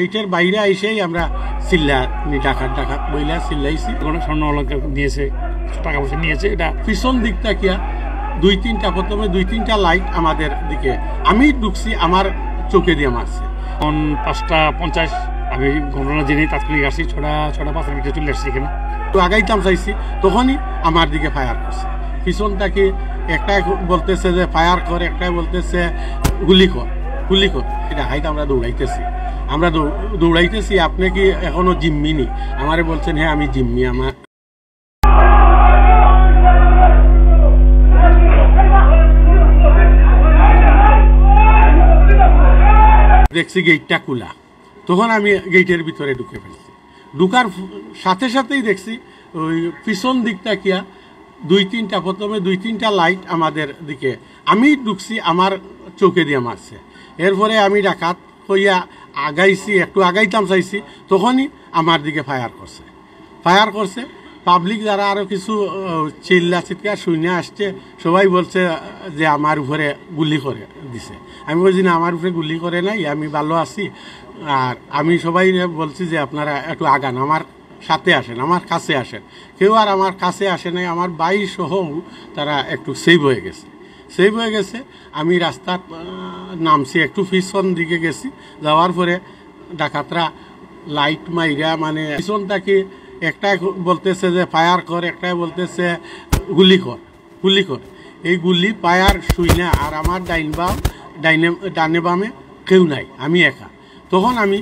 গেটের বাইরে আইসেই আমরা চিল্লা ডাকাত বইলা চিল্লাইছি। স্বর্ণ অলঙ্কার নিয়েছে, টাকা পয়সা নিয়েছে। এটা পিছন দিকটা কিয়া প্রথমে দুই তিনটা লাইট আমাদের দিকে, আমি ঢুকছি, আমার চোখে দিয়ে মারছে। 5:50 আমি ঘটনা জেনে তাৎক্ষণিক আসছি, 6:05 মিনিটে চলে আসছি এখানে। তো আগাইতাম চাইছি, তখনই আমার দিকে ফায়ার করছে। পিছনটাকে একটাই বলতেছে যে ফায়ার কর, একটাই বলতেছে গুলি কর। এটা হাইতে আমরা দৌড়াইতেছি। আপনি কি এখনো জিম্মিনি? আমারে বলছেন হ্যাঁ আমি জিম্মি। আমার দেখছি গেটটা খোলা, তখন আমি গেটের ভিতরে ঢুকে ফেলছি। ঢুকার সাথে সাথেই দেখছি ওই পিছন দিকটা কিয়া প্রথমে দুই তিনটা লাইট আমাদের দিকে, আমি ঢুকছি, আমার চোখে দিয়ে মারছে। এরপরে আমি ডাকাত হইয়া আগাইছি, একটু আগাইতাম চাইছি, তখনই আমার দিকে ফায়ার করছে। পাবলিক যারা আরও কিছু চিল্লা চিৎকার শুনে আসছে, সবাই বলছে যে আমার উপরে গুলি করে দিছে। আমি বলছি না, আমার উপরে গুলি করে নাই, আমি ভালো আছি। আর আমি সবাই বলছি যে আপনারা একটু আগান, আমার সাথে আসেন, আমার কাছে আসেন। কেউ আর আমার কাছে আসে নাই। আমার ভাই সহ তারা একটু সেভ হয়ে গেছে। আমি রাস্তার নামছি, একটু পিছন দিকে গেছি। যাওয়ার পরে ডাকাতরা লাইট মাইরা, মানে পিছনটাকে একটাই বলতেছে যে ফায়ার কর, একটাই বলতেছে গুলি কর। এই গুলি ফায়ার শুই না, আর আমার ডানে বামে কেউ নাই, আমি একা। তখন আমি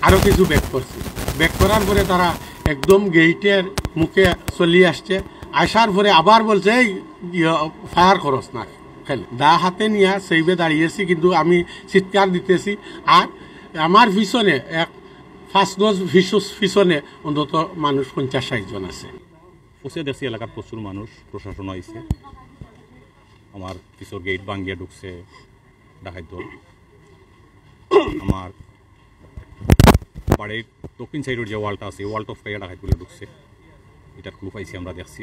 আরও কিছু ব্যাক করছি। ব্যাক করার পরে তারা একদম গেটের মুখে চলিয়ে আসছে। আসার পরে আবার বলছে এই ফায়ার করস না, খেলে দা হাতে নিয়ে সেইবে দাঁড়িয়েছি, কিন্তু আমি চিৎকার দিতেছি। আর আমার পিছনে 5 গজ পিছনে অন্তত মানুষ 50-60 জন আছে। দেখছি এলাকার প্রচুর মানুষ, প্রশাসন আইছে। আমার পিছর গেট ভাঙ্গিয়া ঢুকছে ডাকাত দল। আমার বাড়ির দক্ষিণ সাইডের যে ওয়ালটা আছে, ওয়ালটা অফ খাইয়া ডাকাতগুলো ঢুকছে। এটার ক্লু পাইছি, আমরা দেখছি।